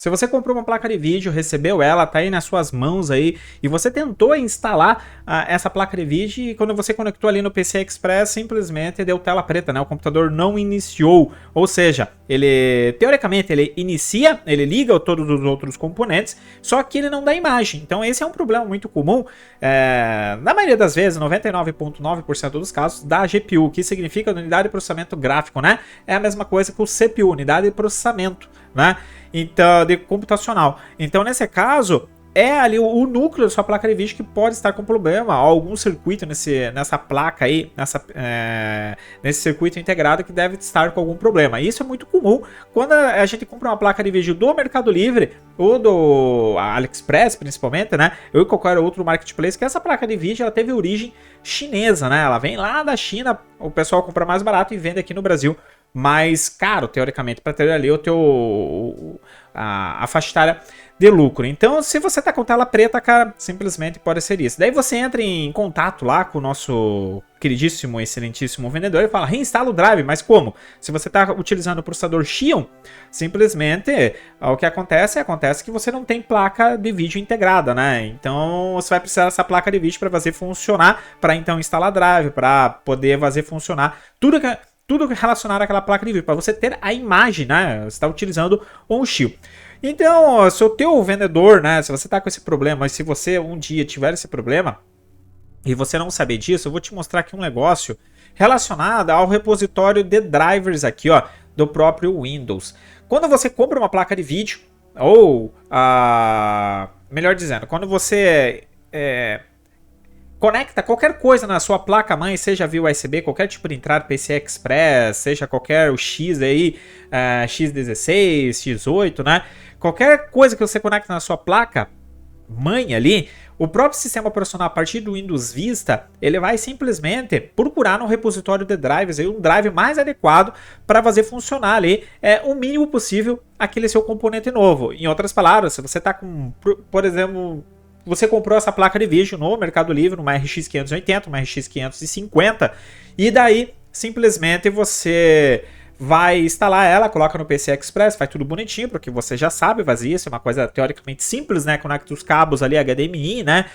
Se você comprou uma placa de vídeo, recebeu ela, tá aí nas suas mãos aí, e você tentou instalar essa placa de vídeo e quando você conectou ali no PCI Express, simplesmente deu tela preta, né? O computador não iniciou, ou seja, ele, teoricamente, ele inicia, ele liga todos os outros componentes, só que ele não dá imagem. Então esse é um problema muito comum, na maioria das vezes, 99,9% dos casos, da GPU, que significa unidade de processamento gráfico, né? É a mesma coisa que o CPU, unidade de processamento, né? Então, de computacional. Então, nesse caso, é ali o núcleo da sua placa de vídeo que pode estar com problema, algum circuito nessa placa aí, nesse circuito integrado que deve estar com algum problema. Isso é muito comum quando a gente compra uma placa de vídeo do Mercado Livre ou do AliExpress, principalmente, né? Ou qualquer outro marketplace, que essa placa de vídeo ela teve origem chinesa, né? Ela vem lá da China, o pessoal compra mais barato e vende aqui no Brasil mais caro, teoricamente, para ter ali a faixa etária de lucro. Então, se você tá com tela preta, cara, simplesmente pode ser isso. Daí você entra em contato lá com o nosso queridíssimo, excelentíssimo vendedor e fala, reinstala o drive, mas como? Se você tá utilizando o processador Xeon, simplesmente o que acontece que você não tem placa de vídeo integrada, né? Então, você vai precisar dessa placa de vídeo para fazer funcionar, para então instalar drive, para poder fazer funcionar tudo relacionado àquela placa de vídeo, para você ter a imagem, né? Você está utilizando um Xeon. Então, se o teu vendedor, né? Se você está com esse problema, mas se você um dia tiver esse problema e você não saber disso, eu vou te mostrar aqui um negócio relacionado ao repositório de drivers aqui, ó, do próprio Windows. Quando você compra uma placa de vídeo, ou, melhor dizendo, quando você conecta qualquer coisa na sua placa-mãe, seja via USB, qualquer tipo de entrada PCI Express, seja qualquer o X aí, X16, X8, né? Qualquer coisa que você conecta na sua placa-mãe ali, o próprio sistema operacional, a partir do Windows Vista, ele vai simplesmente procurar no repositório de drivers aí, um drive mais adequado para fazer funcionar ali o mínimo possível aquele seu componente novo. Em outras palavras, se você está com, por exemplo, você comprou essa placa de vídeo no Mercado Livre, uma RX 580, uma RX 550, e daí simplesmente você vai instalar ela, coloca no PCI Express, faz tudo bonitinho, porque você já sabe fazer isso, é uma coisa teoricamente simples, né? Conecta os cabos ali HDMI, né?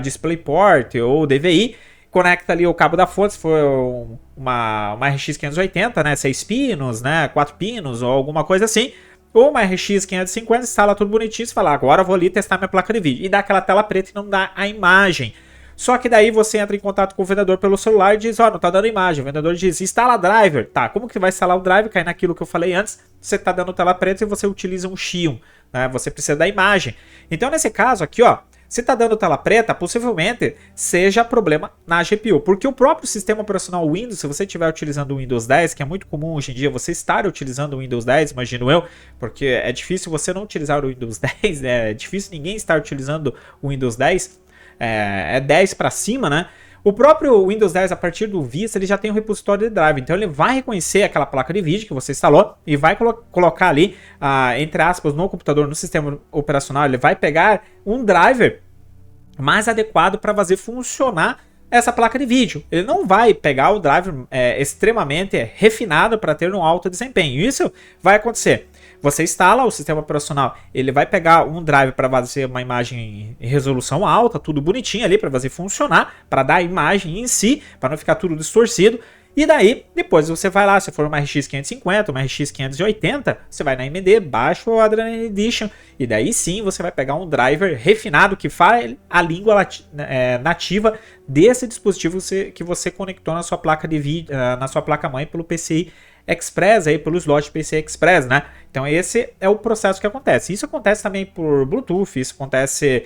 DisplayPort ou DVI, conecta ali o cabo da fonte, se for uma RX 580, né? 6 pinos, né? 4 pinos ou alguma coisa assim. Ou uma RX 550, instala tudo bonitinho e fala, agora eu vou ali testar minha placa de vídeo. E dá aquela tela preta e não dá a imagem. Só que daí você entra em contato com o vendedor pelo celular e diz, ó, não tá dando imagem. O vendedor diz, instala driver. Tá, como que vai instalar o driver? Cai naquilo que eu falei antes, você tá dando tela preta e você utiliza um Xeon, né? Você precisa da imagem. Então nesse caso aqui, ó, se tá dando tela preta, possivelmente seja problema na GPU, porque o próprio sistema operacional Windows, se você estiver utilizando o Windows 10, que é muito comum hoje em dia você estar utilizando o Windows 10, imagino eu, porque é difícil você não utilizar o Windows 10, né? É difícil ninguém estar utilizando o Windows 10, é 10 para cima, né? O próprio Windows 10, a partir do Vista, ele já tem um repositório de drive, então ele vai reconhecer aquela placa de vídeo que você instalou e vai colocar ali, entre aspas, no computador, no sistema operacional, ele vai pegar um driver mais adequado para fazer funcionar essa placa de vídeo. Ele não vai pegar o driver extremamente refinado para ter um alto desempenho. Isso vai acontecer. Você instala o sistema operacional, ele vai pegar um drive para fazer uma imagem em resolução alta, tudo bonitinho ali para fazer funcionar, para dar a imagem em si, para não ficar tudo distorcido. E daí, depois você vai lá, se for uma RX 550, uma RX 580, você vai na AMD, baixa o Adreno Edition, e daí sim você vai pegar um driver refinado que fala a língua nativa desse dispositivo que você conectou na sua placa de vídeo, na sua placa-mãe pelo PCI Express, aí pelo slot PCI Express, né? Então esse é o processo que acontece. Isso acontece também por Bluetooth, isso acontece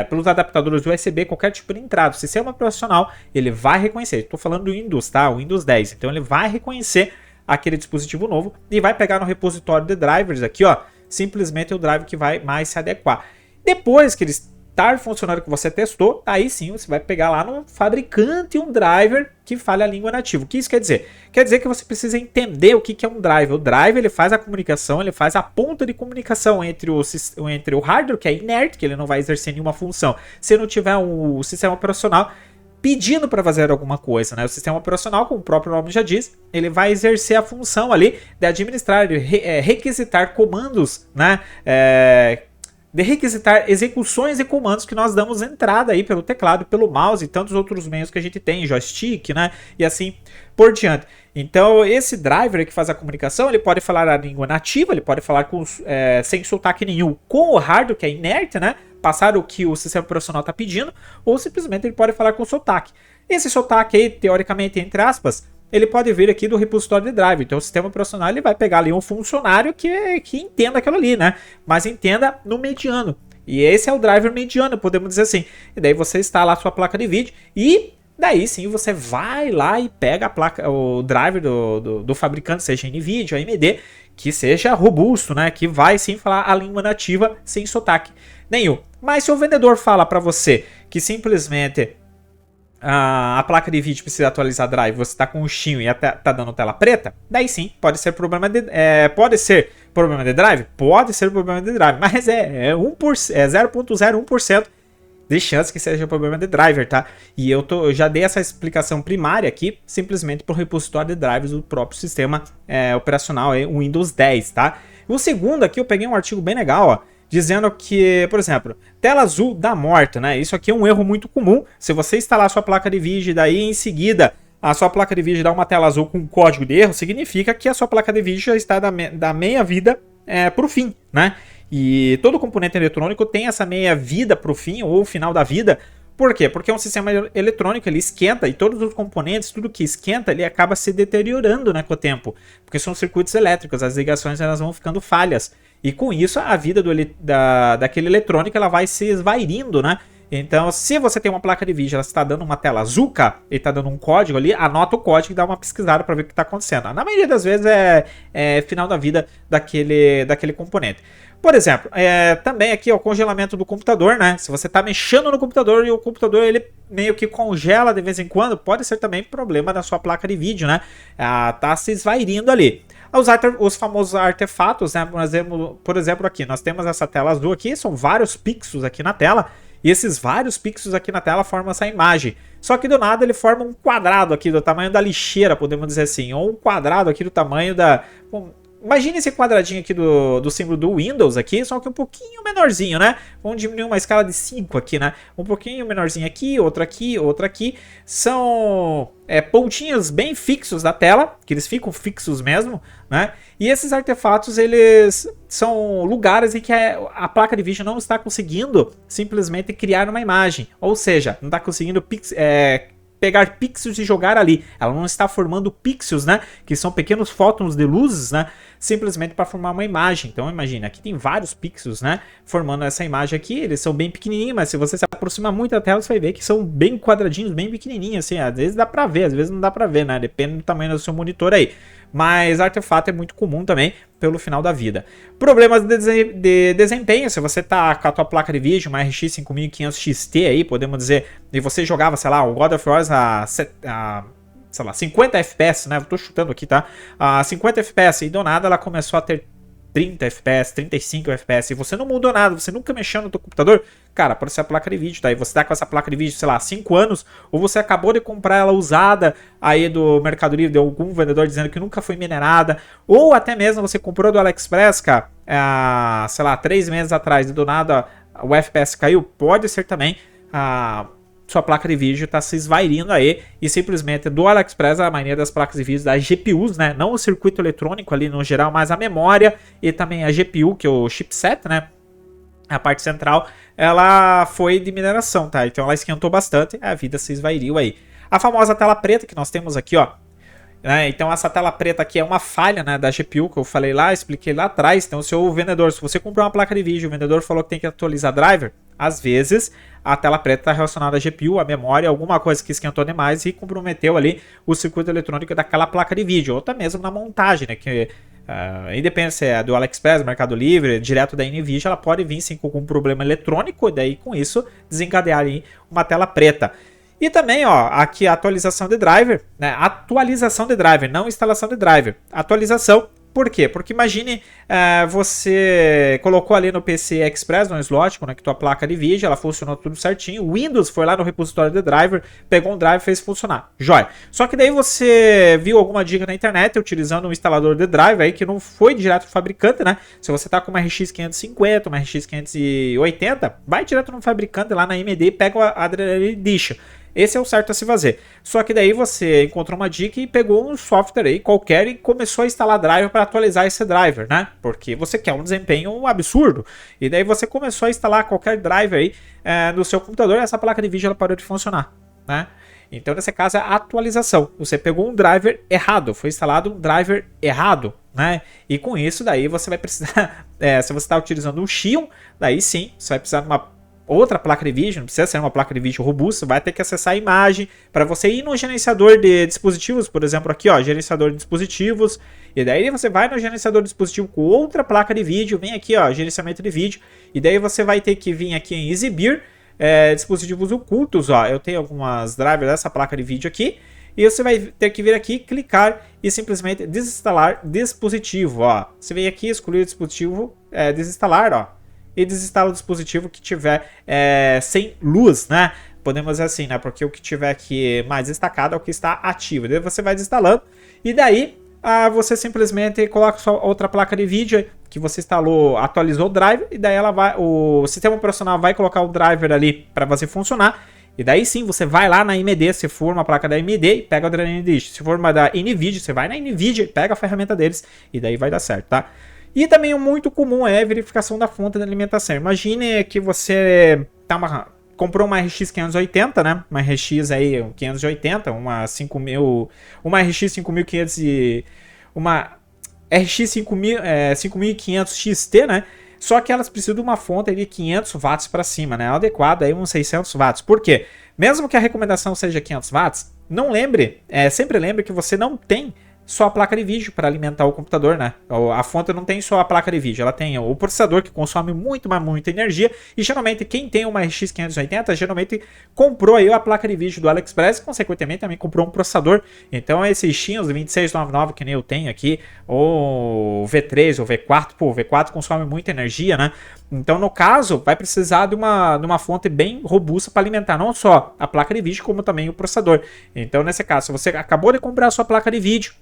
pelos adaptadores USB, qualquer tipo de entrada. O sistema operacional, ele vai reconhecer. Estou falando do Windows, tá? O Windows 10. Então ele vai reconhecer aquele dispositivo novo e vai pegar no repositório de drivers aqui, ó, simplesmente o drive que vai mais se adequar. Depois que ele estar funcionando que você testou, aí sim você vai pegar lá no fabricante um driver que fale a língua nativa. O que isso quer dizer? Quer dizer que você precisa entender o que é um driver. O driver, ele faz a comunicação, ele faz a ponta de comunicação entre o hardware, que é inerte, que ele não vai exercer nenhuma função. Se não tiver o sistema operacional, pedindo para fazer alguma coisa, né? O sistema operacional, como o próprio nome já diz, ele vai exercer a função ali de administrar, de requisitar comandos, né? De requisitar execuções e comandos que nós damos entrada aí pelo teclado, pelo mouse e tantos outros meios que a gente tem, joystick, né? E assim por diante. Então, esse driver que faz a comunicação, ele pode falar a língua nativa, ele pode falar sem sotaque nenhum com o hardware, que é inerte, né? Passar o que o sistema operacional está pedindo, ou simplesmente ele pode falar com sotaque. Esse sotaque aí, teoricamente, entre aspas, ele pode vir aqui do repositório de driver. Então o sistema operacional ele vai pegar ali um funcionário que entenda aquilo ali, né? Mas entenda no mediano. E esse é o driver mediano, podemos dizer assim. E daí você instala a sua placa de vídeo e daí sim você vai lá e pega a placa, o driver do fabricante, seja NVIDIA ou AMD, que seja robusto, né? Que vai sim falar a língua nativa sem sotaque nenhum. Mas se o vendedor fala para você que simplesmente a placa de vídeo precisa atualizar drive, você está com um chiinho e tá dando tela preta, daí sim, pode ser problema de drive? Pode ser problema de drive, mas é 0,01% de chance que seja problema de driver, tá? E eu já dei essa explicação primária aqui, simplesmente para o repositório de drivers do próprio sistema operacional, o Windows 10, tá? O segundo aqui, eu peguei um artigo bem legal, ó, dizendo que, por exemplo, tela azul dá morta, né? Isso aqui é um erro muito comum. Se você instalar a sua placa de vídeo e daí em seguida a sua placa de vídeo dá uma tela azul com um código de erro, significa que a sua placa de vídeo já está da meia vida para o fim, né? E todo componente eletrônico tem essa meia vida para o fim ou final da vida. Por quê? Porque é um sistema eletrônico, ele esquenta e todos os componentes, tudo que esquenta, ele acaba se deteriorando, né, com o tempo. Porque são circuitos elétricos, as ligações elas vão ficando falhas. E com isso, a vida daquele eletrônico ela vai se esvairindo, né? Então, se você tem uma placa de vídeo, ela está dando uma tela azul, cara, e está dando um código ali, anota o código e dá uma pesquisada para ver o que está acontecendo. Na maioria das vezes é final da vida daquele componente. Por exemplo, também aqui o congelamento do computador, né? Se você está mexendo no computador e o computador ele meio que congela de vez em quando, pode ser também problema da sua placa de vídeo, né? Tá se esvairindo ali. Os famosos artefatos, né? Por exemplo, aqui nós temos essa tela azul aqui, são vários pixels aqui na tela. E esses vários pixels aqui na tela formam essa imagem. Só que do nada ele forma um quadrado aqui do tamanho da lixeira, podemos dizer assim. Ou um quadrado aqui do tamanho da... Imagine esse quadradinho aqui do símbolo do Windows aqui, só que um pouquinho menorzinho, né? Vamos diminuir uma escala de 5 aqui, né? Um pouquinho menorzinho aqui, outro aqui, outro aqui. São pontinhos bem fixos da tela, que eles ficam fixos mesmo, né? E esses artefatos, eles são lugares em que a placa de vídeo não está conseguindo simplesmente criar uma imagem. Ou seja, não está conseguindo pegar pixels e jogar ali. Ela não está formando pixels, né? Que são pequenos fótons de luzes, né? Simplesmente para formar uma imagem. Então imagina, aqui tem vários pixels, né? Formando essa imagem aqui. Eles são bem pequenininhos, mas se você se aproximar muito da tela, você vai ver que são bem quadradinhos, bem pequenininhos, assim. Às vezes dá para ver, às vezes não dá para ver, né? Depende do tamanho do seu monitor aí. Mas artefato é muito comum também pelo final da vida. Problemas de desempenho, se você tá com a tua placa de vídeo, uma RX 5500 XT aí, podemos dizer, e você jogava, sei lá, o God of War sei lá, 50 FPS, né? Eu tô chutando aqui, tá? 50 FPS, e do nada ela começou a ter 30 FPS, 35 FPS, e você não mudou nada, você nunca mexeu no teu computador, cara, pode ser a placa de vídeo, tá? E você tá com essa placa de vídeo, sei lá, 5 anos, ou você acabou de comprar ela usada aí do Mercado Livre, de algum vendedor dizendo que nunca foi minerada, ou até mesmo você comprou do AliExpress, cara, sei lá, 3 meses atrás, e do nada o FPS caiu, pode ser também sua placa de vídeo está se esvairindo aí e simplesmente do AliExpress a maioria das placas de vídeo das GPUs, né, não o circuito eletrônico ali no geral, mas a memória e também a GPU, que é o chipset, né, a parte central, ela foi de mineração, tá? Então ela esquentou bastante, a vida se esvairiu aí. A famosa tela preta que nós temos aqui, ó, né? Então essa tela preta aqui é uma falha, né, da GPU que eu falei lá, expliquei lá atrás. Então se o vendedor, se você comprou uma placa de vídeo, o vendedor falou que tem que atualizar driver, às vezes a tela preta está relacionada à GPU, à memória, alguma coisa que esquentou demais e comprometeu ali o circuito eletrônico daquela placa de vídeo, ou até mesmo na montagem, né, que independente se é do AliExpress, Mercado Livre, direto da NVIDIA, ela pode vir sim com um problema eletrônico e daí com isso desencadear ali uma tela preta. E também, ó, aqui a atualização de driver, né? Atualização de driver, não instalação de driver. Atualização Por quê? Porque imagine você colocou ali no PCI Express, no slot, conectou a placa de vídeo, ela funcionou tudo certinho. O Windows foi lá no repositório do driver, pegou um driver e fez funcionar. Joia. Só que daí você viu alguma dica na internet utilizando um instalador de driver aí que não foi direto do fabricante, né? Se você tá com uma RX 550, uma RX 580, vai direto no fabricante lá na AMD e pega a Adrenalin Edition. Esse é o certo a se fazer. Só que daí você encontrou uma dica e pegou um software aí qualquer e começou a instalar driver para atualizar esse driver, né? Porque você quer um desempenho absurdo. E daí você começou a instalar qualquer driver aí no seu computador e essa placa de vídeo ela parou de funcionar, né? Então nesse caso é a atualização. Você pegou um driver errado, foi instalado um driver errado, né? E com isso daí você vai precisar, se você está utilizando um Xeon, daí sim, você vai precisar de uma outra placa de vídeo, não precisa ser uma placa de vídeo robusta, vai ter que acessar a imagem para você ir no gerenciador de dispositivos, por exemplo, aqui ó, gerenciador de dispositivos, e daí você vai no gerenciador de dispositivo com outra placa de vídeo, vem aqui ó, gerenciamento de vídeo, e daí você vai ter que vir aqui em exibir dispositivos ocultos, ó, eu tenho algumas drivers dessa placa de vídeo aqui, e você vai ter que vir aqui, clicar e simplesmente desinstalar dispositivo, ó, você vem aqui, escolher o dispositivo, desinstalar, ó, e desinstala o dispositivo que tiver sem luz, né? Podemos dizer assim, né? Porque o que tiver aqui mais destacado é o que está ativo. Daí você vai desinstalando e daí você simplesmente coloca sua outra placa de vídeo que você instalou, atualizou o driver e daí o sistema operacional vai colocar o driver ali para você funcionar. E daí sim, você vai lá na AMD, se for uma placa da AMD, e pega o Adrenalin Edition. Se for uma da NVIDIA, você vai na NVIDIA, pega a ferramenta deles e daí vai dar certo, tá? E também o muito comum é a verificação da fonte de alimentação. Imagine que você comprou uma RX 580, né? Uma RX aí 580, uma 5000, uma RX 5500 e uma RX 5500 XT, né? Só que elas precisam de uma fonte de 500 watts para cima, né? Adequada aí uns 600 watts. Por quê? Mesmo que a recomendação seja 500 watts, sempre lembre que você não tem só a placa de vídeo para alimentar o computador, né? A fonte não tem só a placa de vídeo, ela tem o processador que consome muita energia e geralmente quem tem uma RX 580 geralmente comprou aí a placa de vídeo do AliExpress e consequentemente também comprou um processador. Então esses Xeons 2699 que nem eu tenho aqui, ou V3 ou V4, pô, o V4 consome muita energia, né? Então no caso vai precisar de uma fonte bem robusta para alimentar não só a placa de vídeo como também o processador. Então nesse caso, se você acabou de comprar a sua placa de vídeo,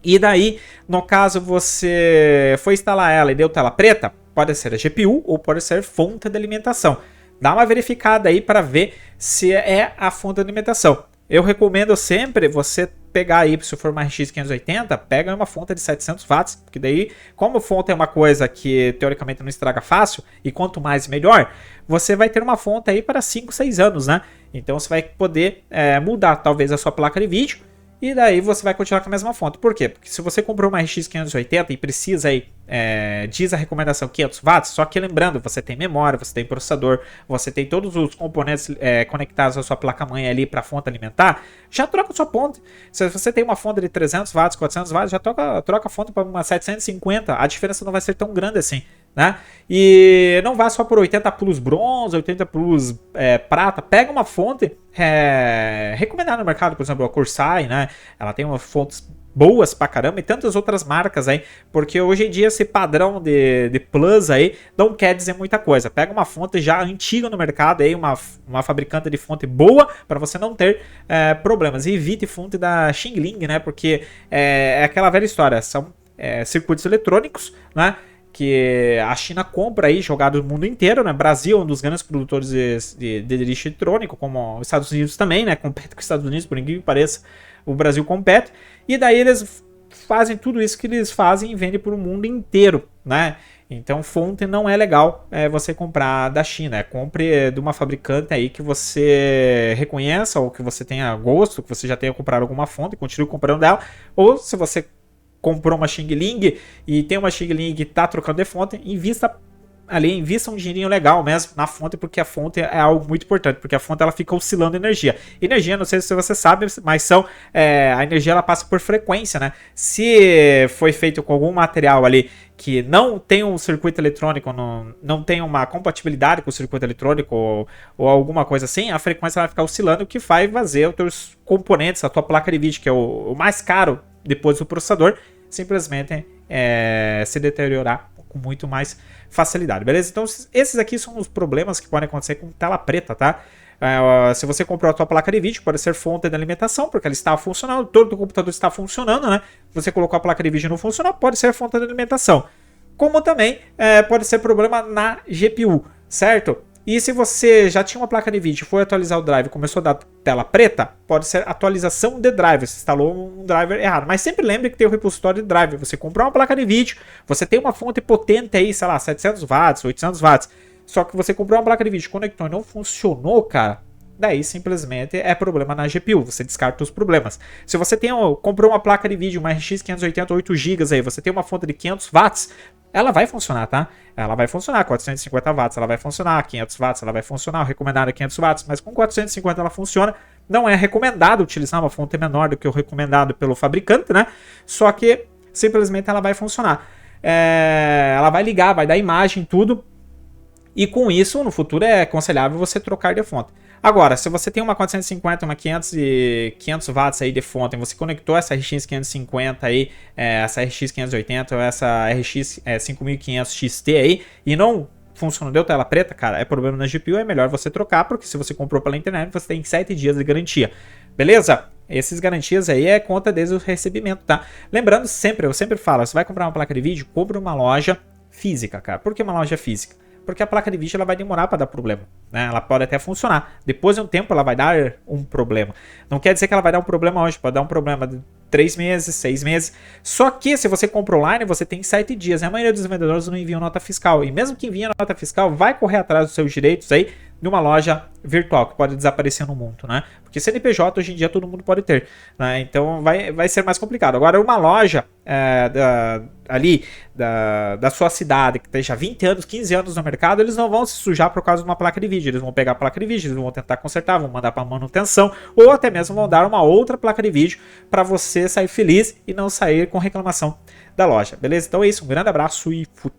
e daí, no caso, você foi instalar ela e deu tela preta, pode ser a GPU ou pode ser fonte de alimentação. Dá uma verificada aí para ver se é a fonte de alimentação. Eu recomendo sempre você pegar aí, se for uma RX 580, pega uma fonte de 700 watts, porque daí, como fonte é uma coisa que teoricamente não estraga fácil, e quanto mais melhor, você vai ter uma fonte aí para 5, 6 anos, né? Então você vai poder mudar talvez a sua placa de vídeo, e daí você vai continuar com a mesma fonte. Por quê? Porque se você comprou uma RX 580 e precisa aí, diz a recomendação 500 watts, só que lembrando, você tem memória, você tem processador, você tem todos os componentes conectados à sua placa-mãe ali para a fonte alimentar, já troca a sua fonte. Se você tem uma fonte de 300 watts, 400 watts, já troca a fonte para uma 750, a diferença não vai ser tão grande assim, né? E não vá só por 80 plus bronze, 80 plus prata, pega uma fonte recomendada no mercado, por exemplo a Corsair, né? Ela tem umas fontes boas pra caramba e tantas outras marcas aí, porque hoje em dia esse padrão de plus aí não quer dizer muita coisa. Pega uma fonte já antiga no mercado aí, uma fabricante de fonte boa para você não ter problemas, e evite fonte da Xingling, né? Porque é aquela velha história, são circuitos eletrônicos, né? Que a China compra aí, jogado no mundo inteiro, né? Brasil é um dos grandes produtores de lixo eletrônico, como os Estados Unidos também, né? Compete com os Estados Unidos, por incrível que pareça, o Brasil compete. E daí eles fazem tudo isso que eles fazem e vendem para o mundo inteiro, né? Então fonte não é legal você comprar da China. Compre de uma fabricante aí que você reconheça ou que você tenha gosto, que você já tenha comprado alguma fonte e continue comprando dela. Ou se você comprou uma Xingling e tem uma Xingling que está trocando de fonte, invista um dinheirinho legal mesmo na fonte, porque a fonte é algo muito importante, porque a fonte ela fica oscilando energia. Energia, não sei se você sabe, mas a energia ela passa por frequência, né? Se foi feito com algum material ali que não tem um circuito eletrônico, não tem uma compatibilidade com o circuito eletrônico ou alguma coisa assim, a frequência vai ficar oscilando, o que vai fazer os teus componentes, a tua placa de vídeo, que é o mais caro depois do processador, simplesmente se deteriorar com muito mais facilidade, beleza? Então esses aqui são os problemas que podem acontecer com tela preta, tá? Se você comprou a tua placa de vídeo, pode ser fonte de alimentação, porque ela está funcionando, todo o computador está funcionando, né? Você colocou a placa de vídeo e não funcionou, pode ser fonte de alimentação. Como também pode ser problema na GPU, certo? E se você já tinha uma placa de vídeo, foi atualizar o drive e começou a dar tela preta, pode ser atualização de driver, você instalou um driver errado. Mas sempre lembre que tem o repositório de driver. Você comprou uma placa de vídeo, você tem uma fonte potente aí, sei lá, 700 watts, 800 watts, só que você comprou uma placa de vídeo, conectou e não funcionou, cara, daí simplesmente é problema na GPU, você descarta os problemas. Se você comprou uma placa de vídeo, uma RX 580 8 GB aí, você tem uma fonte de 500 watts, ela vai funcionar, tá? Ela vai funcionar, 450 watts ela vai funcionar, 500 watts ela vai funcionar, o recomendado é 500 watts, mas com 450 ela funciona. Não é recomendado utilizar uma fonte menor do que o recomendado pelo fabricante, né? Só que simplesmente ela vai funcionar. Ela vai ligar, vai dar imagem, tudo. E com isso, no futuro é aconselhável você trocar de fonte. Agora, se você tem uma 450, uma 500 watts aí de fonte, e você conectou essa RX 550 aí, essa RX 580 ou essa RX 5500 XT aí, e não funcionou, deu tela preta, cara, é problema na GPU, é melhor você trocar, porque se você comprou pela internet, você tem 7 dias de garantia. Beleza? Essas garantias aí é conta desde o recebimento, tá? Lembrando sempre, eu sempre falo, você vai comprar uma placa de vídeo, compra uma loja física, cara. Por que uma loja física? Porque a placa de vídeo ela vai demorar para dar problema, né? Ela pode até funcionar. Depois de um tempo ela vai dar um problema. Não quer dizer que ela vai dar um problema hoje, pode dar um problema de 3 meses, 6 meses. Só que se você compra online, você tem 7 dias. A maioria dos vendedores não enviam nota fiscal. E mesmo que enviem a nota fiscal, vai correr atrás dos seus direitos aí numa loja virtual, que pode desaparecer no mundo, né? Porque CNPJ hoje em dia todo mundo pode ter, né? Então vai ser mais complicado. Agora, uma loja da sua cidade, que esteja 20 anos, 15 anos no mercado, eles não vão se sujar por causa de uma placa de vídeo. Eles vão pegar a placa de vídeo, eles vão tentar consertar, vão mandar para manutenção, ou até mesmo vão dar uma outra placa de vídeo para você sair feliz e não sair com reclamação da loja, beleza? Então é isso, um grande abraço e fui!